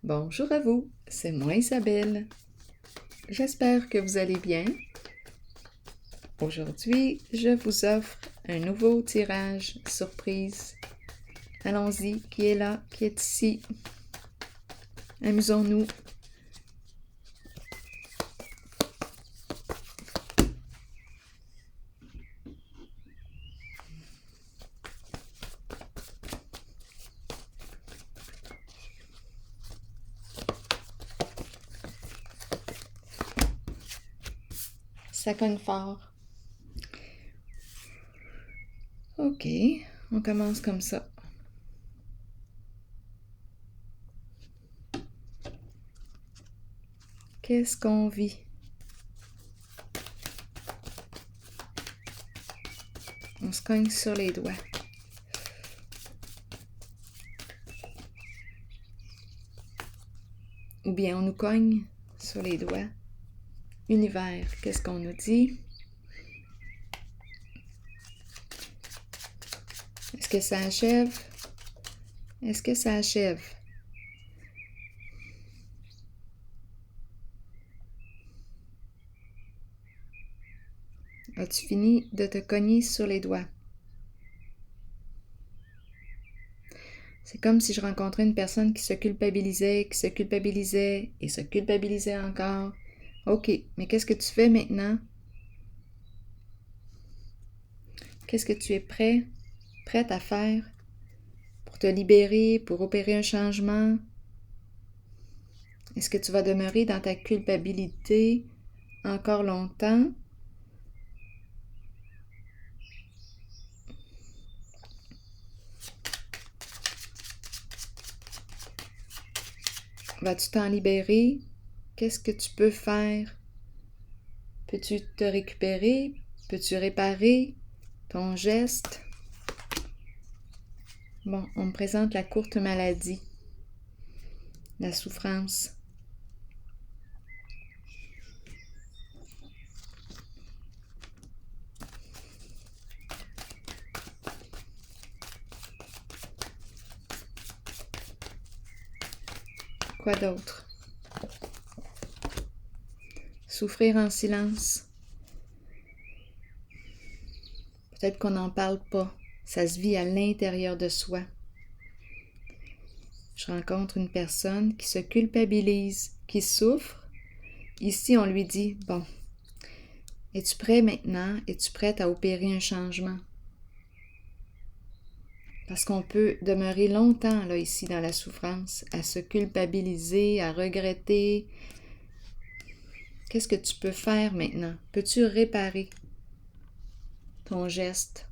Bonjour à vous, c'est moi Isabelle. J'espère que vous allez bien. Aujourd'hui, je vous offre un nouveau tirage surprise. Allons-y, qui est là, qui est ici? Amusons-nous. Ça cogne fort. Ok, on commence comme ça. Qu'est-ce qu'on vit? On se cogne sur les doigts. Ou bien on nous cogne sur les doigts. Univers, qu'est-ce qu'on nous dit? Est-ce que ça achève? Est-ce que ça achève? As-tu fini de te cogner sur les doigts? C'est comme si je rencontrais une personne qui se culpabilisait et se culpabilisait encore. Ok, mais qu'est-ce que tu fais maintenant? Qu'est-ce que tu es prête à faire pour te libérer, pour opérer un changement? Est-ce que tu vas demeurer dans ta culpabilité encore longtemps? Vas-tu t'en libérer? Qu'est-ce que tu peux faire? Peux-tu te récupérer? Peux-tu réparer ton geste? Bon, on me présente la courte maladie, la souffrance. Quoi d'autre? Souffrir en silence. Peut-être qu'on n'en parle pas. Ça se vit à l'intérieur de soi. Je rencontre une personne qui se culpabilise, qui souffre. Ici, on lui dit, bon, es-tu prêt maintenant? Es-tu prête à opérer un changement? Parce qu'on peut demeurer longtemps là ici dans la souffrance, à se culpabiliser, à regretter. Qu'est-ce que tu peux faire maintenant? Peux-tu réparer ton geste?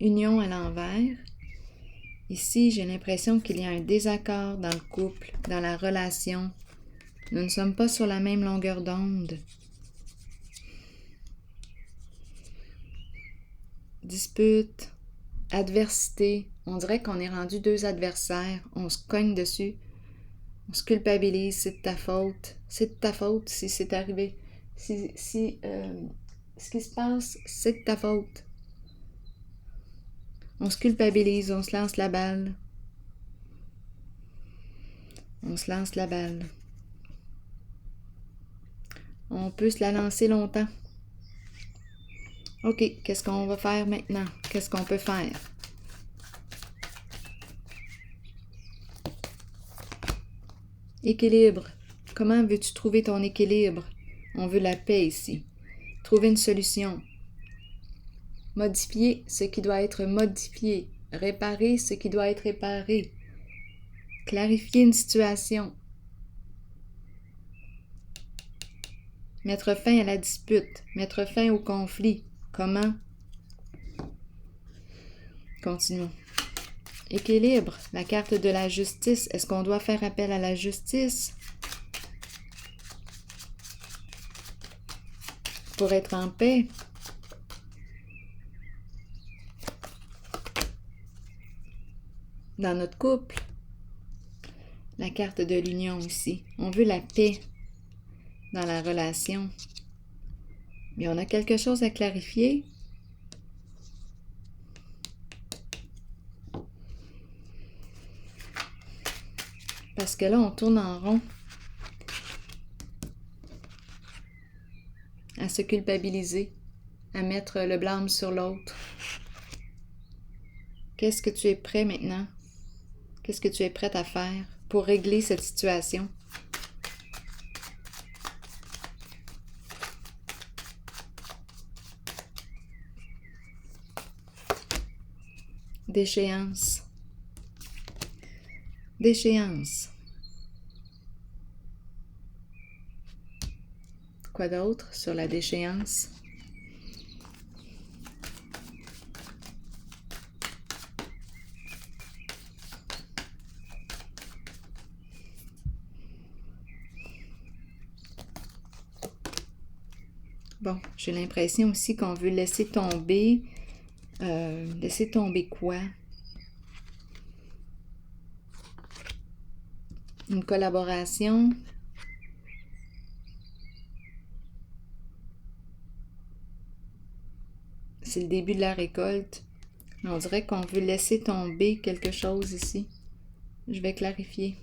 Union à l'envers. Ici, j'ai l'impression qu'il y a un désaccord dans le couple, dans la relation. Nous ne sommes pas sur la même longueur d'onde. Dispute, adversité. On dirait qu'on est rendu deux adversaires. On se cogne dessus. On se culpabilise. C'est de ta faute. C'est de ta faute si c'est arrivé. Si ce qui se passe, c'est de ta faute. On se culpabilise. On se lance la balle. On se lance la balle. On peut se la lancer longtemps. OK, qu'est-ce qu'on va faire maintenant? Qu'est-ce qu'on peut faire? Équilibre. Comment veux-tu trouver ton équilibre? On veut la paix ici. Trouver une solution. Modifier ce qui doit être modifié. Réparer ce qui doit être réparé. Clarifier une situation. Mettre fin à la dispute. Mettre fin au conflit. Comment? Continuons. Équilibre. La carte de la justice. Est-ce qu'on doit faire appel à la justice? Pour être en paix. Dans notre couple. La carte de l'union aussi. On veut la paix dans la relation. Mais on a quelque chose à clarifier. Parce que là, on tourne en rond. À se culpabiliser. À mettre le blâme sur l'autre. Qu'est-ce que tu es prêt maintenant? Qu'est-ce que tu es prête à faire pour régler cette situation? Déchéance. Déchéance. Quoi d'autre sur la déchéance? Bon, j'ai l'impression aussi qu'on veut laisser tomber. Laisser tomber quoi? Une collaboration. C'est le début de la récolte. On dirait qu'on veut laisser tomber quelque chose ici. Je vais clarifier.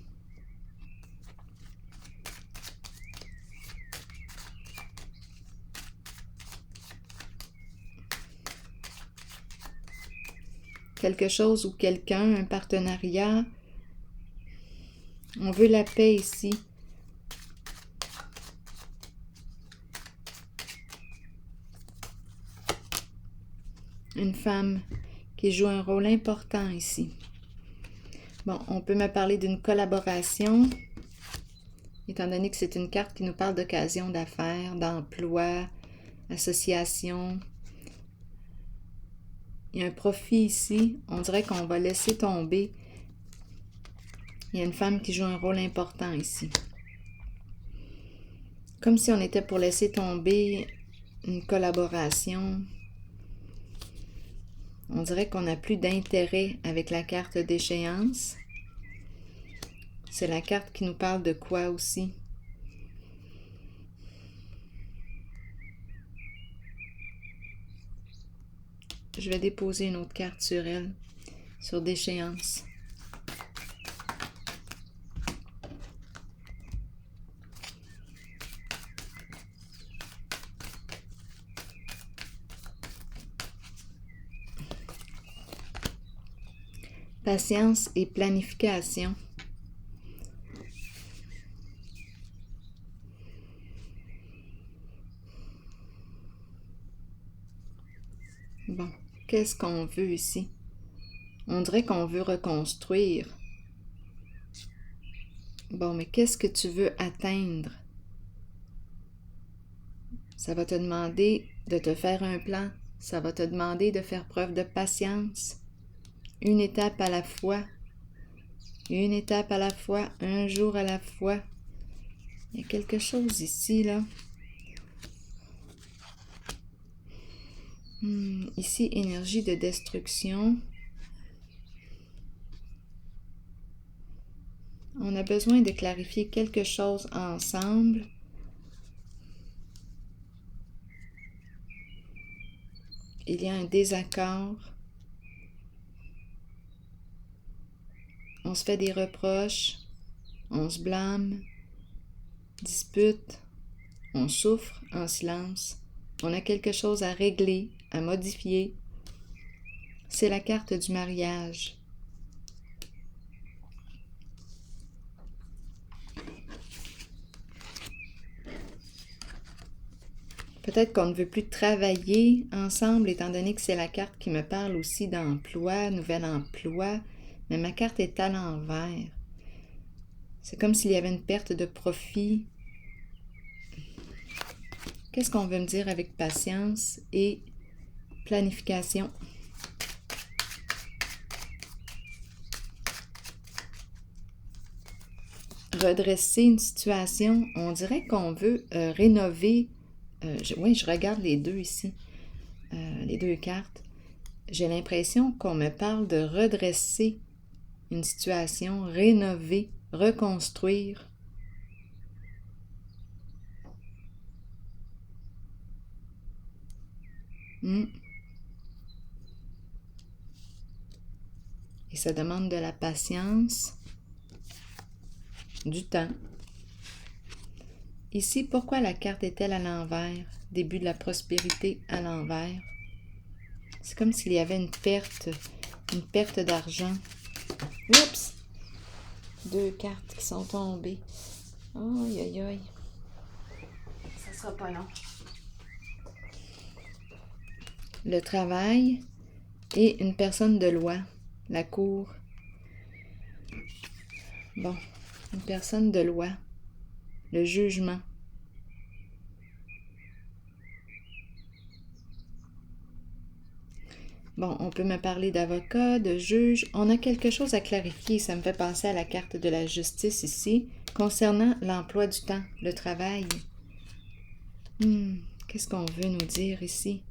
Quelque chose ou quelqu'un, un partenariat. On veut la paix ici. Une femme qui joue un rôle important ici. Bon, on peut me parler d'une collaboration, étant donné que c'est une carte qui nous parle d'occasion d'affaires, d'emploi, association. Il y a un profit ici. On dirait qu'on va laisser tomber. Il y a une femme qui joue un rôle important ici. Comme si on était pour laisser tomber une collaboration. On dirait qu'on n'a plus d'intérêt avec la carte d'échéance. C'est la carte qui nous parle de quoi aussi? Je vais déposer une autre carte sur elle, sur déchéance. Patience et planification. Bon, qu'est-ce qu'on veut ici? On dirait qu'on veut reconstruire. Bon, mais qu'est-ce que tu veux atteindre? Ça va te demander de te faire un plan. Ça va te demander de faire preuve de patience. Une étape à la fois. Une étape à la fois, un jour à la fois. Il y a quelque chose ici, là. Ici, énergie de destruction. On a besoin de clarifier quelque chose ensemble. Il y a un désaccord. On se fait des reproches. On se blâme. Dispute. On souffre en silence. On a quelque chose à régler, à modifier. C'est la carte du mariage. Peut-être qu'on ne veut plus travailler ensemble, étant donné que c'est la carte qui me parle aussi d'emploi, nouvel emploi, mais ma carte est à l'envers. C'est comme s'il y avait une perte de profit. Qu'est-ce qu'on veut me dire avec patience et planification? Redresser une situation, on dirait qu'on veut rénover. Oui, je regarde les deux ici, les deux cartes. J'ai l'impression qu'on me parle de redresser une situation, rénover, reconstruire. Et ça demande de la patience, du temps. Ici, pourquoi la carte est-elle à l'envers? Début de la prospérité à l'envers. C'est comme s'il y avait une perte d'argent. Oups! 2 cartes qui sont tombées. Aïe, aïe, aïe. Ça sera pas long. Le travail et une personne de loi. La cour. Bon, une personne de loi. Le jugement. Bon, on peut me parler d'avocat, de juge. On a quelque chose à clarifier. Ça me fait penser à la carte de la justice ici, concernant l'emploi du temps, le travail. Qu'est-ce qu'on veut nous dire ici?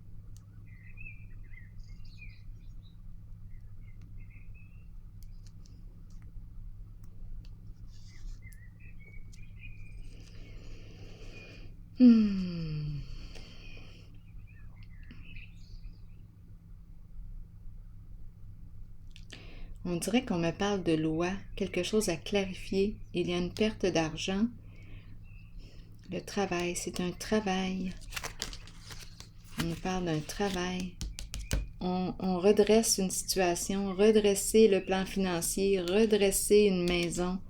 On dirait qu'on me parle de loi, quelque chose à clarifier. Il y a une perte d'argent. Le travail, c'est un travail. On nous parle d'un travail. On redresse une situation, redresser le plan financier, redresser une maison.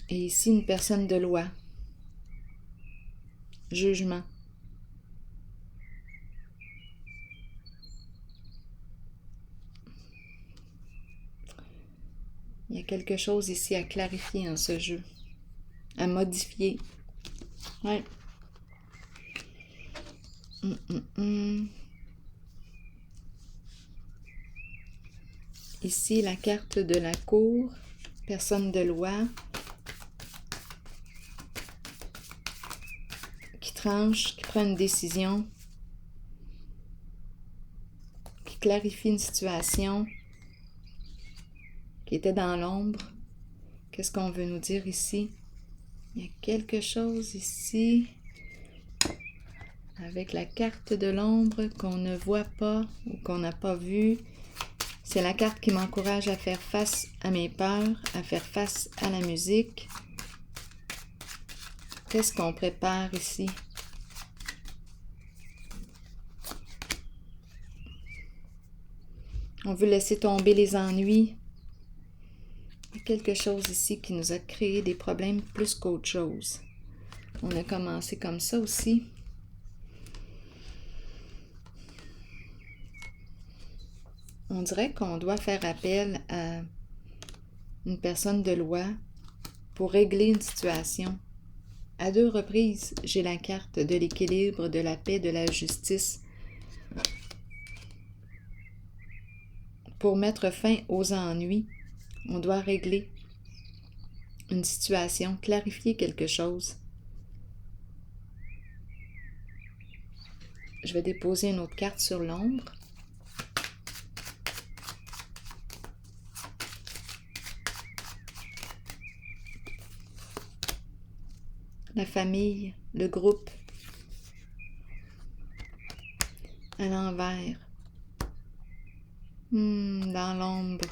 Et ici, une personne de loi. Jugement. Il y a quelque chose ici à clarifier en ce jeu, à modifier. Ouais. Ici, la carte de la cour, personne de loi, qui tranche, qui prend une décision, qui clarifie une situation qui était dans l'ombre. Qu'est-ce qu'on veut nous dire ici? Il y a quelque chose ici avec la carte de l'ombre qu'on ne voit pas ou qu'on n'a pas vue. C'est la carte qui m'encourage à faire face à mes peurs, à faire face à la musique. Qu'est-ce qu'on prépare ici? On veut laisser tomber les ennuis. Il y a quelque chose ici qui nous a créé des problèmes plus qu'autre chose. On a commencé comme ça aussi. On dirait qu'on doit faire appel à une personne de loi pour régler une situation. À 2 reprises, j'ai la carte de l'équilibre, de la paix, de la justice. Pour mettre fin aux ennuis, on doit régler une situation, clarifier quelque chose. Je vais déposer une autre carte sur l'ombre. La famille, le groupe, à l'envers, dans l'ombre.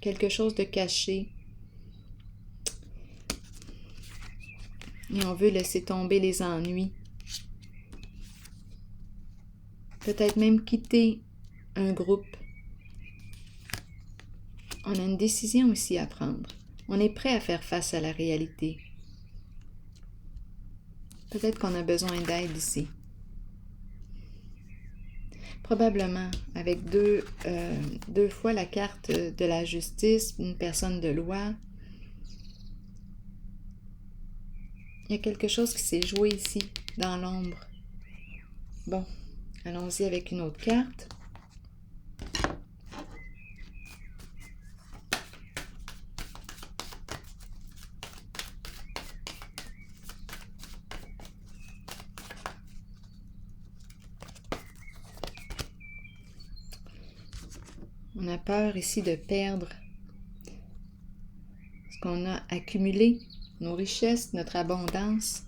Quelque chose de caché. Et on veut laisser tomber les ennuis. Peut-être même quitter un groupe. On a une décision ici à prendre. On est prêt à faire face à la réalité. Peut-être qu'on a besoin d'aide ici. Probablement avec deux fois la carte de la justice, une personne de loi. Il y a quelque chose qui s'est joué ici, dans l'ombre. Bon, allons-y avec une autre carte. On a peur ici de perdre ce qu'on a accumulé, nos richesses, notre abondance.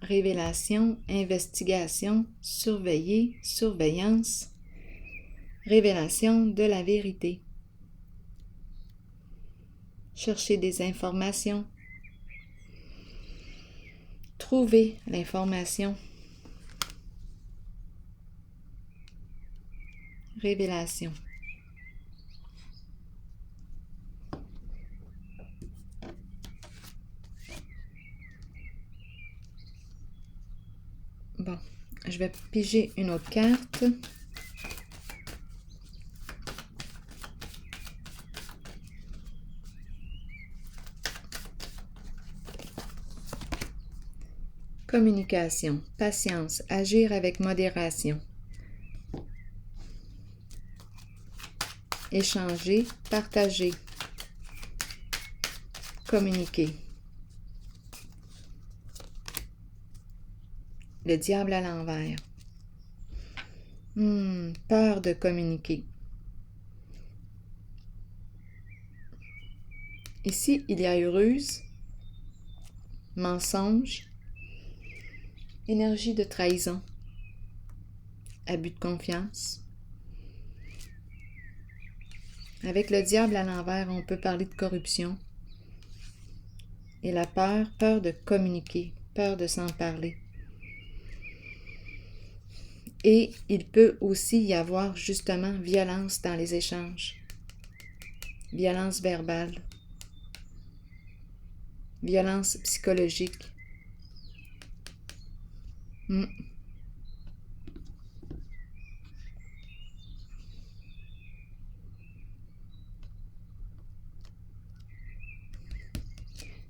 Révélation, investigation, surveiller, surveillance, révélation de la vérité. Chercher des informations, trouver l'information, révélation. Bon, je vais piger une autre carte. Communication, patience, agir avec modération. Échanger, partager. Communiquer. Le diable à l'envers. Peur de communiquer. Ici, il y a ruse, mensonge, énergie de trahison, abus de confiance. Avec le diable à l'envers, on peut parler de corruption. Et la peur, peur de communiquer, peur de s'en parler. Et il peut aussi y avoir justement violence dans les échanges. Violence verbale. Violence psychologique.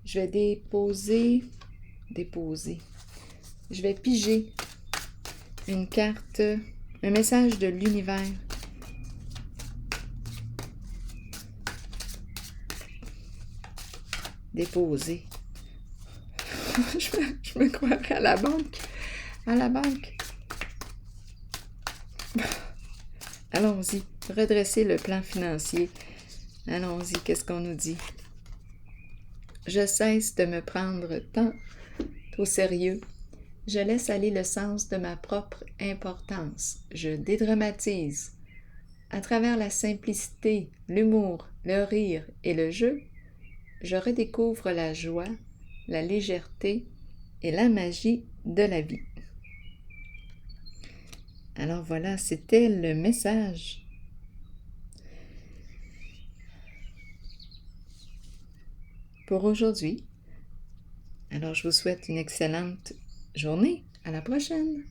Je vais déposer. Je vais piger une carte, un message de l'univers. Déposer. je me croirais à la banque. À la banque. Allons-y. Redresser le plan financier. Allons-y. Qu'est-ce qu'on nous dit? Je cesse de me prendre tant au sérieux. Je laisse aller le sens de ma propre importance. Je dédramatise. À travers la simplicité, l'humour, le rire et le jeu, je redécouvre la joie, la légèreté et la magie de la vie. Alors voilà, c'était le message. Pour aujourd'hui. Alors je vous souhaite une excellente journée. À la prochaine!